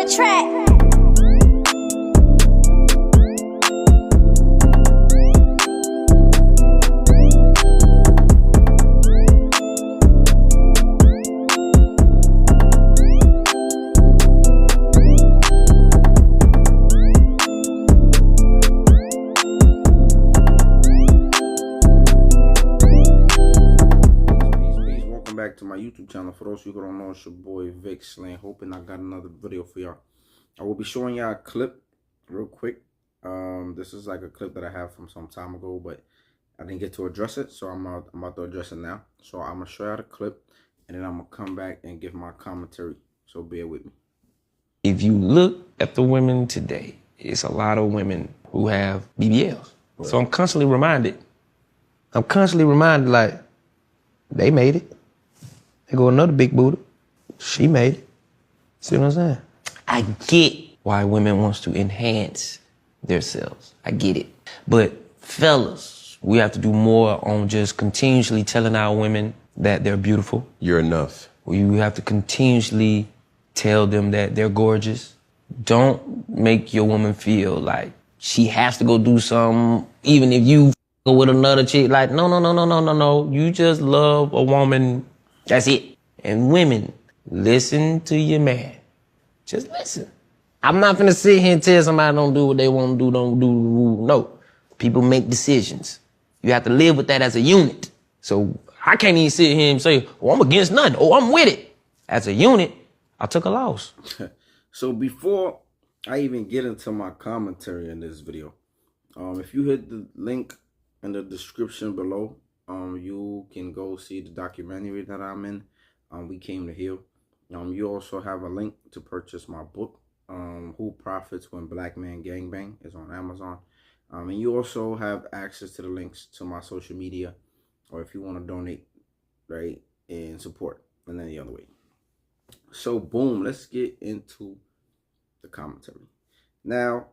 the track. Back to my YouTube channel. For those of you who don't know, it's your boy Vic Slang. Hoping I got another video for y'all. I will be showing y'all a clip real quick. This is like a clip that I have from some time ago, but I didn't get to address it, so I'm about to address it now. So I'm gonna show y'all the clip, and then I'm gonna come back and give my commentary. So bear with me. If you look at the women today, it's a lot of women who have BBLs. Right. So I'm constantly reminded, like, they made it. They go another big booty. She made it. See what I'm saying? I get why women wants to enhance themselves. I get it. But fellas, we have to do more on just continuously telling our women that they're beautiful. You're enough. You have to continuously tell them that they're gorgeous. Don't make your woman feel like she has to go do something, even if you go with another chick. Like, no. You just love a woman. That's it. And women, listen to your man. Just listen. I'm not gonna sit here and tell somebody don't do what they want to do, don't do. No. People make decisions. You have to live with that as a unit. So I can't even sit here and say, oh, I'm against nothing. Oh, I'm with it. As a unit, I took a loss. So before I even get into my commentary in this video, if you hit the link in the description below, you can go see the documentary that I'm in. We Came to Heal. You also have a link to purchase my book, Who Profits When Black Men Gangbang, is on Amazon. And you also have access to the links to my social media, or if you want to donate, right, and support in any other way. So boom, let's get into the commentary. Now,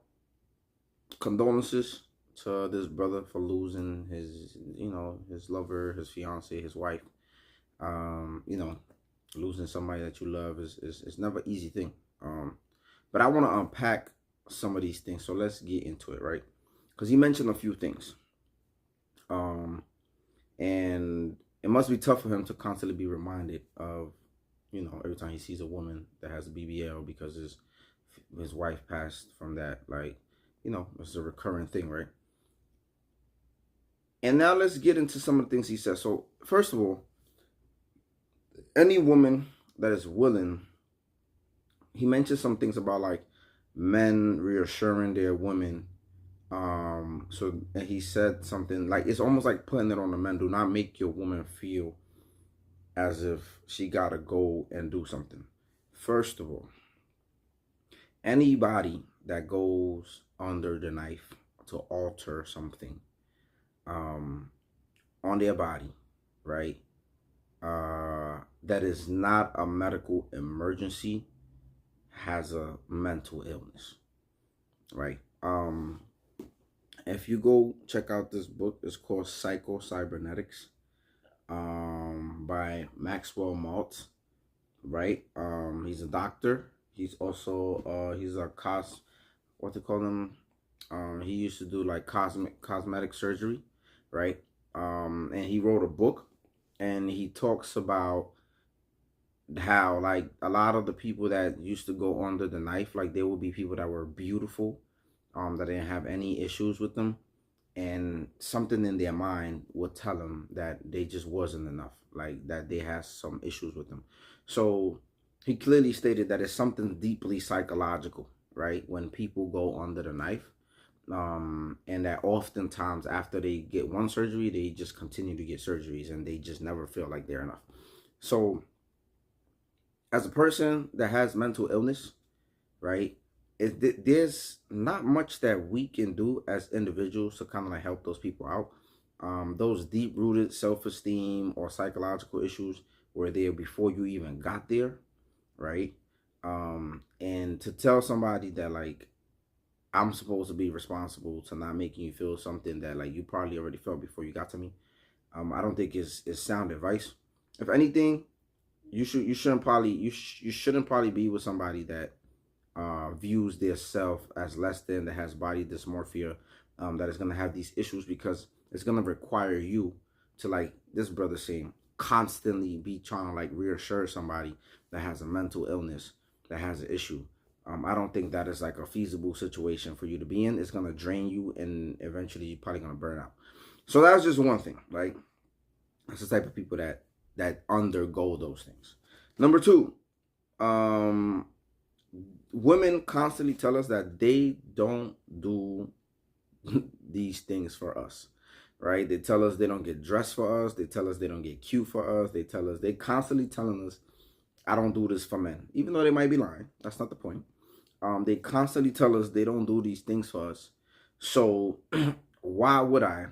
condolences to this brother for losing his, his lover, his fiance, his wife. Losing somebody that you love is never an easy thing. But I want to unpack some of these things. So let's get into it, right? Because he mentioned a few things. And it must be tough for him to constantly be reminded of, every time he sees a woman that has a BBL because his wife passed from that. Like, it's a recurring thing, right? And now let's get into some of the things he says. So first of all, any woman that is willing, he mentioned some things about like men reassuring their women. And he said something like, it's almost like putting it on the men. Do not make your woman feel as if she gotta go and do something. First of all, anybody that goes under the knife to alter something on their body, right, that is not a medical emergency, has a mental illness, right? If you go check out this book, it's called Cybernetics, by Maxwell Maltz, right? He's a doctor. He's also he's a what they call him, he used to do like cosmetic surgery, right? And he wrote a book, and he talks about how like a lot of the people that used to go under the knife, like there would be people that were beautiful, that didn't have any issues with them, and something in their mind would tell them that they just wasn't enough, like that they had some issues with them. So he clearly stated that it's something deeply psychological, right, when people go under the knife, and that oftentimes after they get one surgery, they just continue to get surgeries and they just never feel like they're enough. So as a person that has mental illness, right, there's not much that we can do as individuals to kind of like help those people out. Those deep-rooted self-esteem or psychological issues were there before you even got there, right? And to tell somebody that like I'm supposed to be responsible to not making you feel something that like you probably already felt before you got to me, I don't think it's sound advice. If anything, you shouldn't probably be with somebody that views their self as less than, that has body dysmorphia, that is going to have these issues, because it's going to require you to, like this brother saying, constantly be trying to like reassure somebody that has a mental illness, that has an issue. I don't think that is like a feasible situation for you to be in. It's going to drain you, and eventually you're probably going to burn out. So that's just one thing. Like, that's the type of people that undergo those things. Number two, um, women constantly tell us that they don't do these things for us, right? They tell us they don't get dressed for us. They tell us they don't get cute for us. They constantly telling us, I don't do this for men, even though they might be lying. That's not the point. They constantly tell us they don't do these things for us. So why would I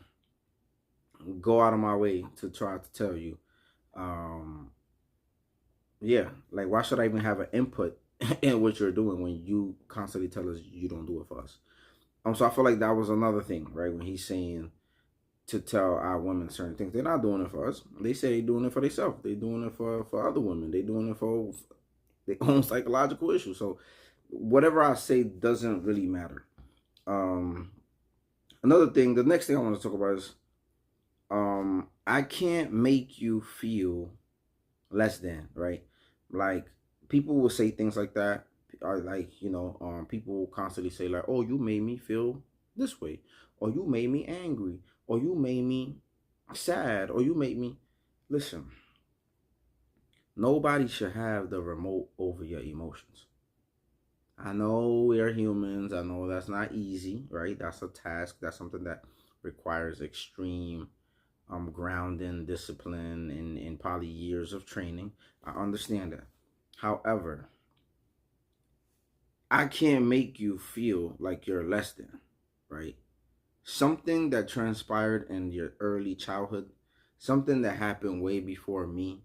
go out of my way to try to tell you, um, yeah, like why should I even have an input in what you're doing when you constantly tell us you don't do it for us? So I feel like that was another thing, right? When he's saying to tell our women certain things, they're not doing it for us. They say they're doing it for themselves. They're doing it for other women. They're doing it for their own psychological issues. So whatever I say doesn't really matter. Another thing, the next thing I want to talk about is, I can't make you feel less than, right? Like, people will say things like that, or like, people will constantly say like, oh, you made me feel this way, or you made me angry, or you made me sad, or you made me. Listen, nobody should have the remote over your emotions. I know we are humans. I know that's not easy, right? That's a task. That's something that requires extreme grounding, discipline, and probably years of training. I understand that. However, I can't make you feel like you're less than, right? Something that transpired in your early childhood, something that happened way before me.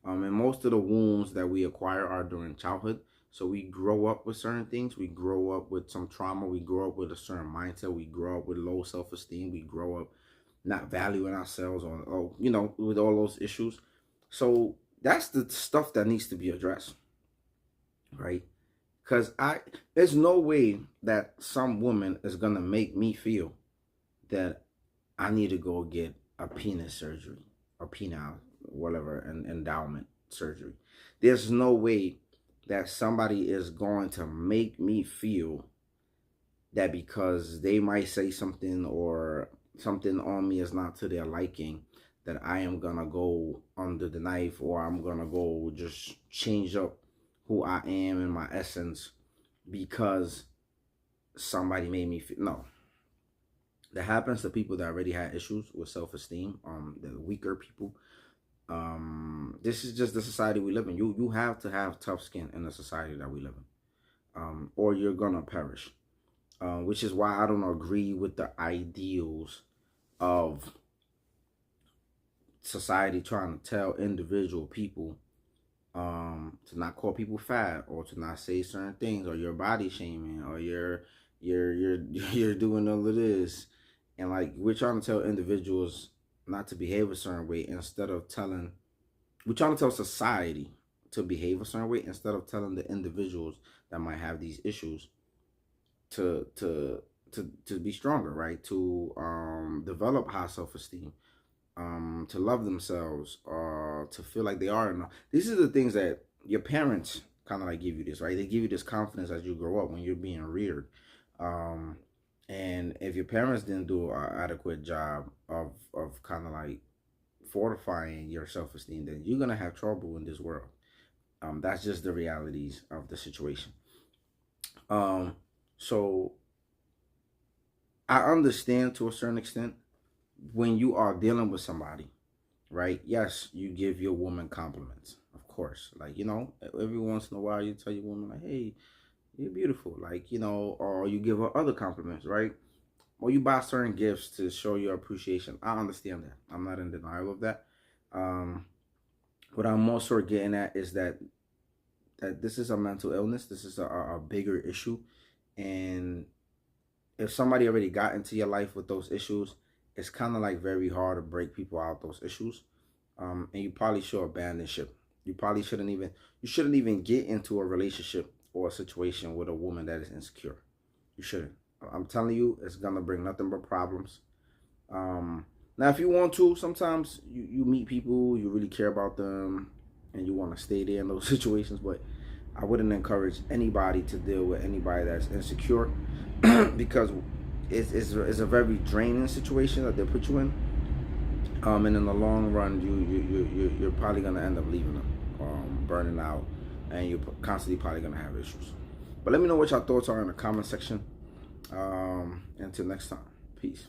And most of the wounds that we acquire are during childhood. So we grow up with certain things. We grow up with some trauma. We grow up with a certain mindset. We grow up with low self-esteem. We grow up not valuing ourselves, or with all those issues. So that's the stuff that needs to be addressed, right? Because there's no way that some woman is gonna make me feel that I need to go get a penis surgery or penile, whatever, an endowment surgery. There's no way that somebody is going to make me feel that because they might say something, or something on me is not to their liking, that I am gonna go under the knife, or I'm gonna go just change up who I am and my essence because somebody made me feel. No, that happens to people that already had issues with self-esteem, the weaker people. This is just the society we live in. You have to have tough skin in the society that we live in, or you're gonna perish. Which is why I don't agree with the ideals of society trying to tell individual people to not call people fat, or to not say certain things, or you're body shaming, or you're doing all of this. And like, we're trying to tell individuals not to behave a certain way, instead of telling, we're trying to tell society to behave a certain way, instead of telling the individuals that might have these issues to be stronger, right? To develop high self-esteem, to love themselves, to feel like they are enough. These are the things that your parents kind of like give you this, right? They give you this confidence as you grow up when you're being reared. And if your parents didn't do an adequate job of kind of like fortifying your self-esteem, then you're gonna have trouble in this world. That's just the realities of the situation. So I understand to a certain extent when you are dealing with somebody, right? Yes, you give your woman compliments, of course. Like, every once in a while you tell your woman like, hey, you're beautiful. Like, or you give her other compliments, right? Or you buy certain gifts to show your appreciation. I understand that. I'm not in denial of that. What I'm also getting at is that this is a mental illness. This is a bigger issue. And if somebody already got into your life with those issues, it's kind of like very hard to break people out those issues. And you probably should abandon ship. You shouldn't even get into a relationship or a situation with a woman that is insecure. You shouldn't. I'm telling you, it's gonna bring nothing but problems. Now, if you want to, sometimes you meet people, you really care about them, and you want to stay there in those situations. But I wouldn't encourage anybody to deal with anybody that's insecure because it's a very draining situation that they put you in. And in the long run, you're probably gonna end up leaving them, burning out, and you're constantly probably gonna have issues. But let me know what your thoughts are in the comment section. Until next time, peace.